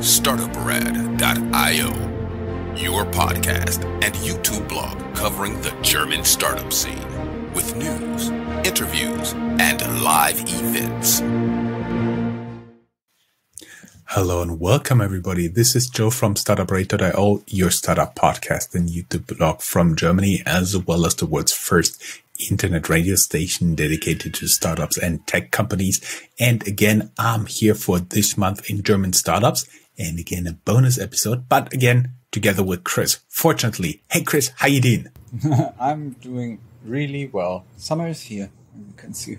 Startuprad.io, your podcast and YouTube blog covering the German startup scene with news, interviews, and live events. Hello and welcome everybody. This is Joe from Startuprad.io, your startup podcast and YouTube blog from Germany, as well as the world's first internet radio station dedicated to startups and tech companies. And again, I'm here for this month in German startups, and again, a bonus episode, but again, together with Chris. Fortunately. Hey Chris, how you doing? I'm doing really well. Summer is here, you can see.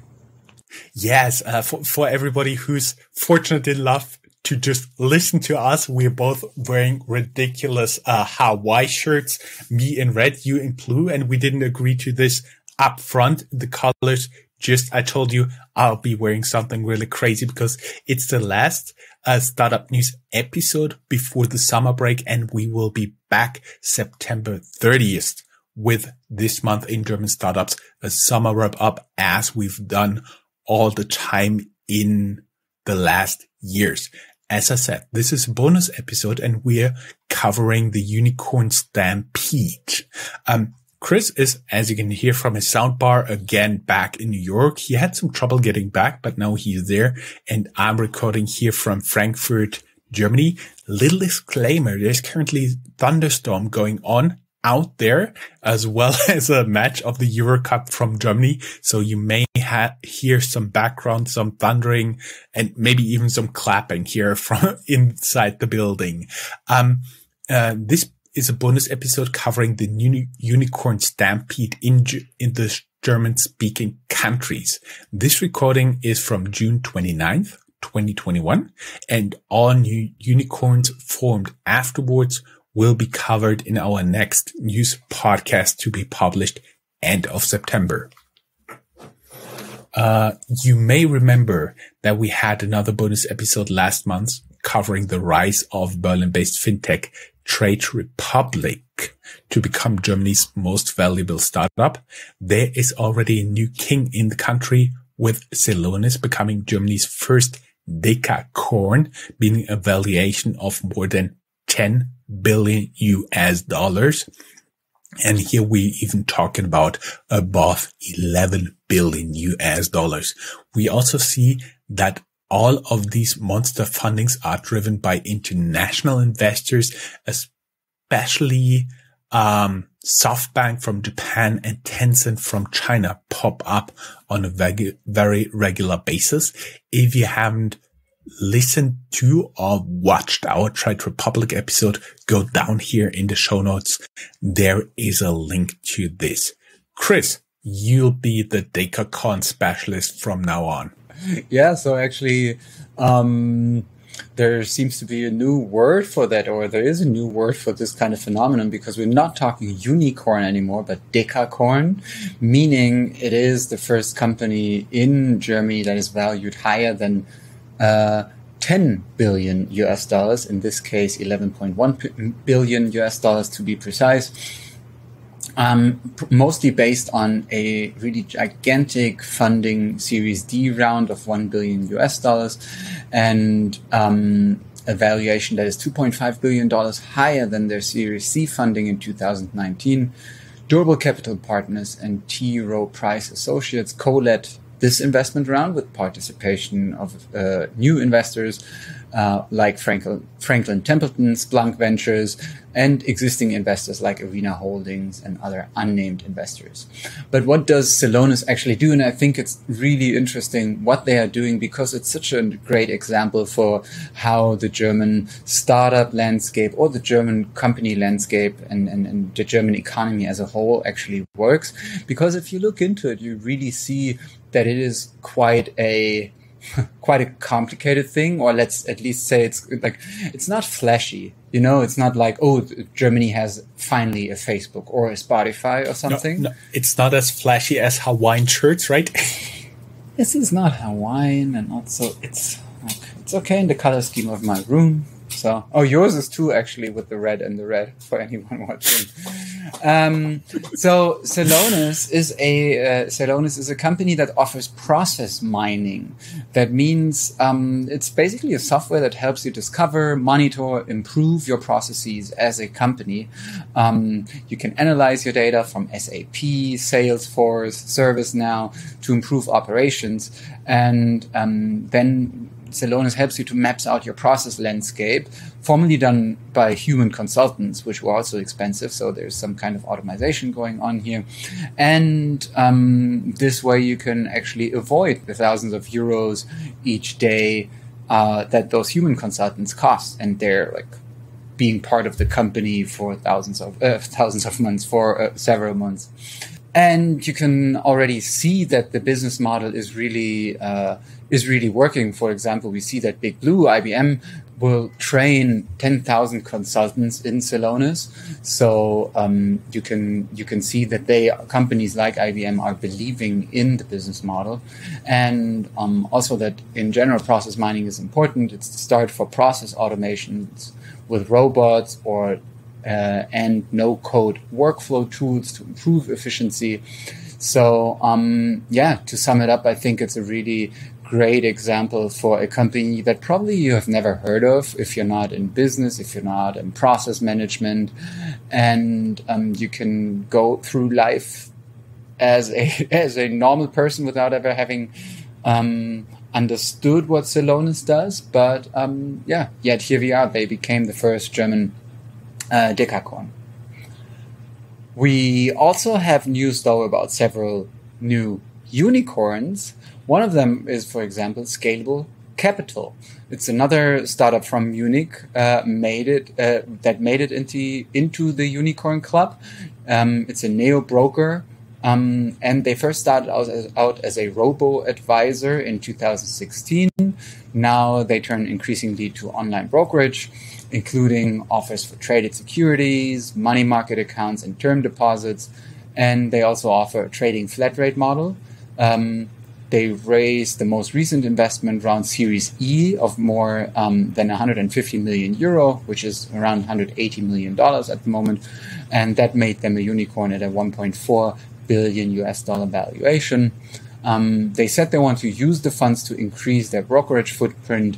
Yes, for everybody who's fortunate enough to just listen to us, we're both wearing ridiculous Hawaii shirts, me in red, you in blue, and we didn't agree to this up front. The colors, just I told you I'll be wearing something really crazy because it's the last startup news episode before the summer break, and we will be back September 30th with this month in German startups, a summer wrap up as we've done all the time in the last years. As I said, this is a bonus episode and we're covering the Unicorn Stampede. Chris is, as you can hear from his soundbar, again back in New York. He had some trouble getting back, but now he's there. And I'm recording here from Frankfurt, Germany. Little disclaimer, there's currently thunderstorm going on out there, as well as a match of the Euro Cup from Germany. So you may hear some background, some thundering, and maybe even some clapping here from inside the building. This is a bonus episode covering the Unicorn Stampede in the German-speaking countries. This recording is from June 29th, 2021, and all new unicorns formed afterwards will be covered in our next news podcast to be published end of September. You may remember that we had another bonus episode last month covering the rise of Berlin-based fintech Trade Republic to become Germany's most valuable startup. There is already a new king in the country, with Celonis becoming Germany's first Decacorn, being a valuation of more than 10 billion US dollars. And here we even talking about above 11 billion US dollars. We also see that all of these monster fundings are driven by international investors, especially Softbank from Japan and Tencent from China pop up on a very regular basis. If you haven't listened to or watched our Trade Republic episode, go down here in the show notes. There is a link to this. Chris, you'll be the Decacorn specialist from now on. Yeah, so actually, there seems to be a new word for that, or there is a new word for this kind of phenomenon, because we're not talking unicorn anymore, but Decacorn, meaning it is the first company in Germany that is valued higher than 10 billion US dollars, in this case 11.1 billion US dollars to be precise. Mostly based on a really gigantic funding Series D round of 1 billion US dollars and a valuation that is $2.5 billion higher than their Series C funding in 2019. Durable Capital Partners and T. Rowe Price Associates co-led this investment round with participation of new investors like Franklin Templeton, Splunk Ventures, and existing investors like Arena Holdings and other unnamed investors. But what does Celonis actually do? And I think it's really interesting what they are doing, because it's such a great example for how the German startup landscape or the German company landscape and the German economy as a whole actually works. Because if you look into it, you really see that it is quite a complicated thing, or let's at least say it's not flashy. You know, it's not like, oh, Germany has finally a Facebook or a Spotify or something. No, it's not as flashy as Hawaiian shirts, right? This is not Hawaiian, and also it's okay in the color scheme of my room. So, yours is too, actually, with the red and the red for anyone watching. So Celonis is a company that offers process mining. That means it's basically a software that helps you discover, monitor, improve your processes as a company. You can analyze your data from SAP, Salesforce, ServiceNow to improve operations, and then Celonis helps you to map out your process landscape, formerly done by human consultants, which were also expensive. So there's some kind of automation going on here. And this way you can actually avoid the thousands of euros each day that those human consultants cost. And they're like being part of the company for thousands of months, for several months. And you can already see that the business model is really working. For example, we see that Big Blue, IBM, will train 10,000 consultants in Celonis. So you can see that companies like IBM are believing in the business model, and also that in general process mining is important. It's the start for process automations with robots or and no-code workflow tools to improve efficiency. So, to sum it up, I think it's a really great example for a company that probably you have never heard of if you're not in business, if you're not in process management, and you can go through life as a normal person without ever having understood what Celonis does. But yet here we are. They became the first German Decacorn. We also have news, though, about several new unicorns. One of them is, for example, Scalable Capital. It's another startup from Munich that made it into the Unicorn Club. It's a neo broker, and they first started out as a robo-advisor in 2016. Now they turn increasingly to online brokerage, including offers for traded securities, money market accounts, and term deposits. And they also offer a trading flat rate model. They raised the most recent investment round, Series E, of more than 150 million euro, which is around $180 million at the moment. And that made them a unicorn at a $1.4 billion valuation. They said they want to use the funds to increase their brokerage footprint.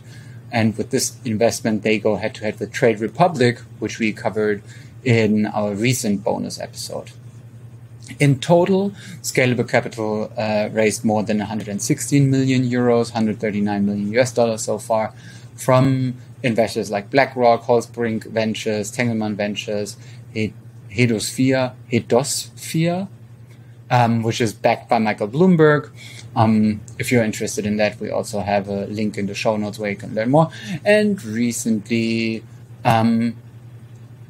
And with this investment, they go head-to-head with Trade Republic, which we covered in our recent bonus episode. In total, Scalable Capital raised more than 116 million euros, $139 million so far, from investors like BlackRock, Holzbrink Ventures, Tengelmann Ventures, Hedosphere, which is backed by Michael Bloomberg. If you're interested in that, we also have a link in the show notes where you can learn more. And recently,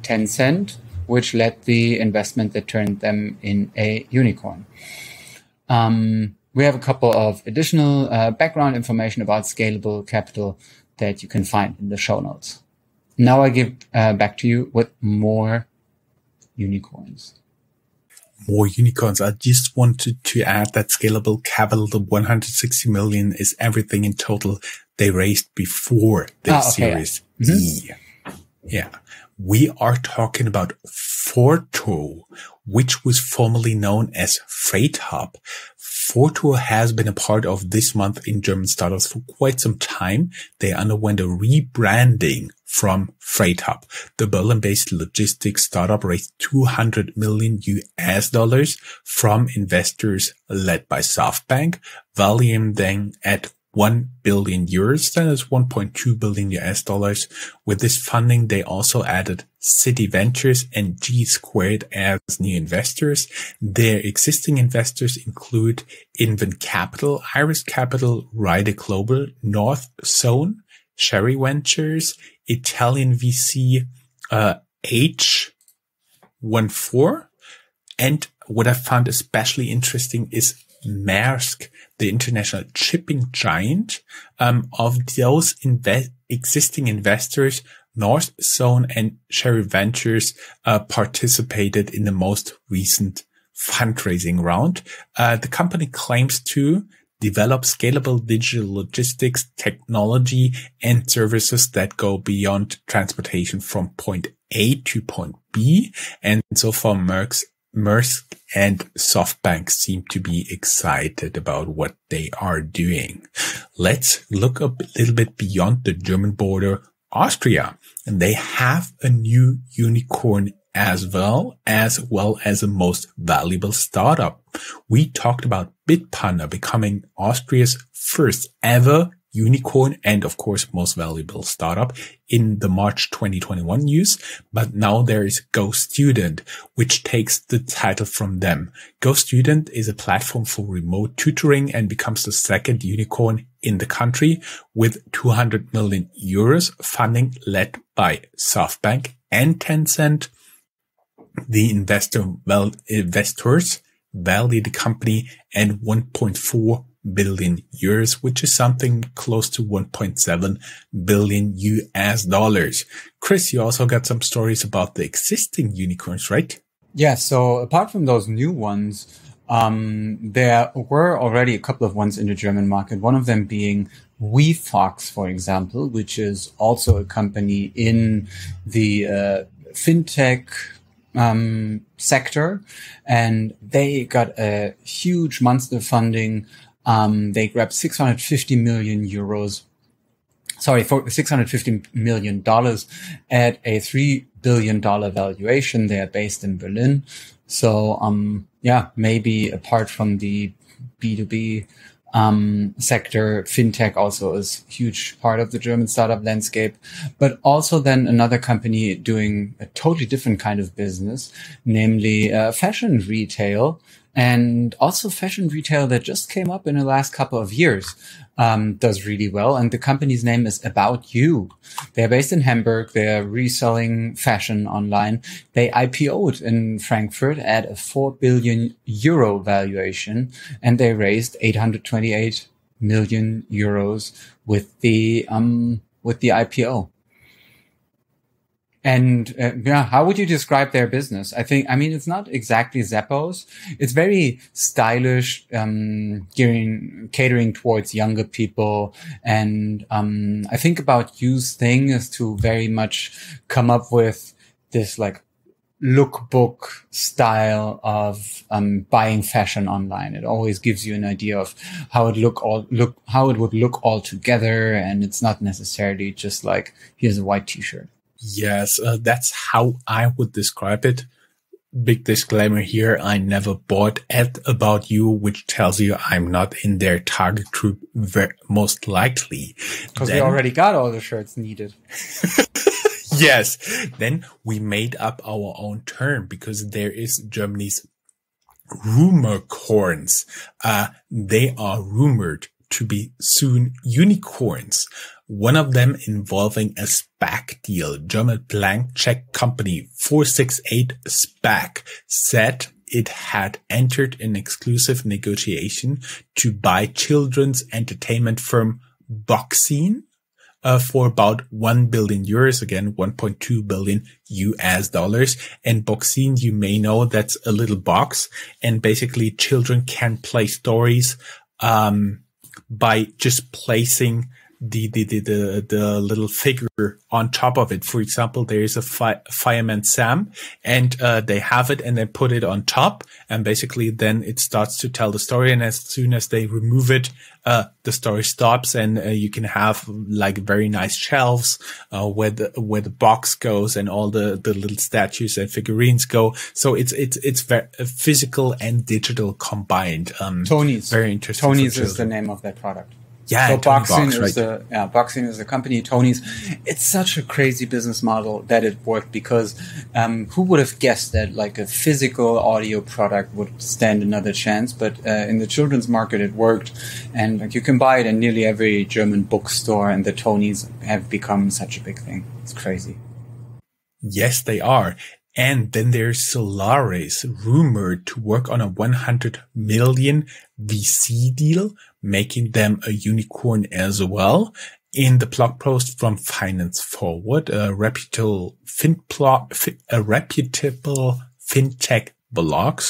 Tencent, which led the investment that turned them in a unicorn. We have a couple of additional background information about Scalable Capital that you can find in the show notes. Now I give back to you with more unicorns. More unicorns. I just wanted to add that Scalable Capital, the 160 million, is everything in total they raised before the Series E. Yeah. We are talking about Forto, which was formerly known as Freight Hub. Forto has been a part of This Month in German Startups for quite some time. They underwent a rebranding from Freight Hub. The Berlin-based logistics startup raised $200 million from investors led by Softbank, valuing them at 1 billion euros. That is $1.2 billion. With this funding, they also added City Ventures and G Squared as new investors. Their existing investors include Invent Capital, Iris Capital, Ryder Global, North Zone, Sherry Ventures, Italian VC, H14. And what I found especially interesting is Maersk, the international shipping giant. Of those existing investors, North Zone and Sherry Ventures participated in the most recent fundraising round. The company claims to develop scalable digital logistics technology and services that go beyond transportation from point A to point B. And so far, Maersk and Softbank seem to be excited about what they are doing. Let's look a little bit beyond the German border, Austria. And they have a new unicorn as well as a most valuable startup. We talked about Bitpanda becoming Austria's first ever unicorn and of course most valuable startup in the March 2021 news. But now there is GoStudent, which takes the title from them. GoStudent is a platform for remote tutoring and becomes the second unicorn in the country with 200 million euros funding led by Softbank and Tencent. The investors value the company at 1.4 billion euros, which is something close to 1.7 billion US dollars. Chris, you also got some stories about the existing unicorns, right? Yeah. So apart from those new ones, there were already a couple of ones in the German market. One of them being WeFox, for example, which is also a company in the fintech sector, and they got a huge monster funding. They grabbed 650 million euros. Sorry, for $650 million at a $3 billion valuation. They are based in Berlin. So, maybe apart from the B2B sector, fintech also is a huge part of the German startup landscape, but also then another company doing a totally different kind of business, namely fashion retail, and also fashion retail that just came up in the last couple of years, does really well. And the company's name is About You. They're based in Hamburg. They're reselling fashion online. They IPO'd in Frankfurt at a 4 billion euro valuation, and they raised 828 million euros with the IPO. And how would you describe their business? It's not exactly Zappos. It's very stylish, catering towards younger people. And I think About You's thing is to very much come up with this like lookbook style of buying fashion online. It always gives you an idea of how it would look all together, and it's not necessarily just like here's a white t-shirt. Yes, that's how I would describe it. Big disclaimer here. I never bought at About You, which tells you I'm not in their target group, most likely. Because we already got all the shirts needed. Yes. Then we made up our own term because there is Germany's rumorcorns. They are rumored to be soon unicorns. One of them involving a SPAC deal. German blank check company 468 SPAC said it had entered an exclusive negotiation to buy children's entertainment firm Boxing for about 1 billion euros, again 1.2 billion US dollars. And Boxing, you may know, that's a little box, and basically children can play stories by just placing the little figure on top of it. For example, there is a fireman Sam, and they have it and they put it on top, and basically then it starts to tell the story. And as soon as they remove it, the story stops, and you can have like very nice shelves where the box goes and all the little statues and figurines go. So it's very physical and digital combined. Tony's very interesting. Tony's is the name of that product. Yeah, so Boxing is right. Boxing is the company. Tony's. It's such a crazy business model that it worked, because who would have guessed that like a physical audio product would stand another chance? But in the children's market, it worked, and like you can buy it in nearly every German bookstore. And the Tonys have become such a big thing. It's crazy. Yes, they are. And then there's Celonis, rumored to work on a 100 million VC deal, making them a unicorn as well. In the blog post from Finance Forward, a reputable fintech blog,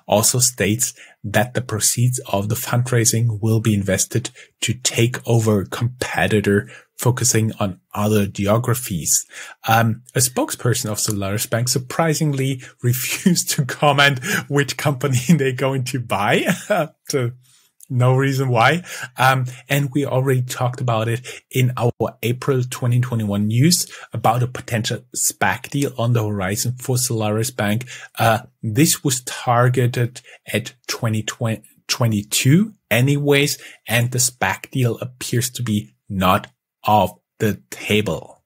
also states that the proceeds of the fundraising will be invested to take over a competitor focusing on other geographies. A spokesperson of Solaris Bank surprisingly refused to comment which company they're going to buy. So no reason why. And we already talked about it in our April 2021 news about a potential SPAC deal on the horizon for Solaris Bank. This was targeted at 2022 anyways, and the SPAC deal appears to be not off the table.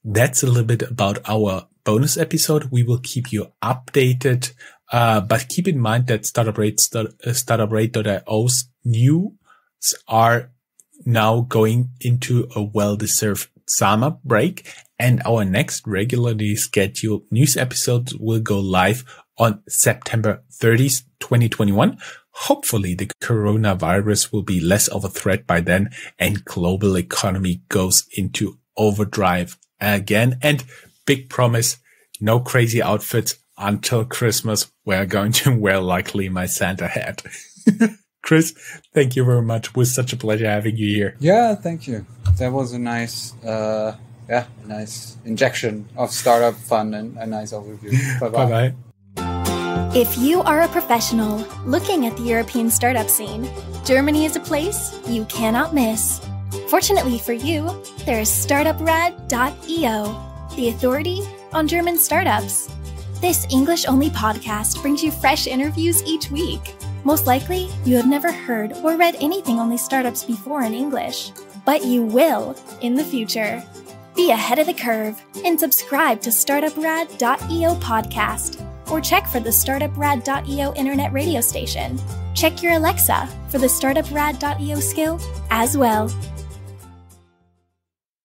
That's a little bit about our bonus episode. We will keep you updated. But keep in mind that Startuprad.io's news are now going into a well-deserved summer break, and our next regularly scheduled news episodes will go live on September 30th, 2021. Hopefully the coronavirus will be less of a threat by then and global economy goes into overdrive again. And big promise, no crazy outfits until Christmas. We're going to wear likely my Santa hat. Chris, thank you very much. It was such a pleasure having you here. Yeah, thank you. That was a nice, nice injection of startup fun and a nice overview. Bye-bye. Bye-bye. If you are a professional looking at the European startup scene, Germany is a place you cannot miss. Fortunately for you, there is Startuprad.io, the authority on German startups. This English-only podcast brings you fresh interviews each week. Most likely, you have never heard or read anything on these startups before in English, but you will in the future. Be ahead of the curve and subscribe to Startuprad.io podcast, or check for the Startuprad.io internet radio station. Check your Alexa for the Startuprad.io skill as well.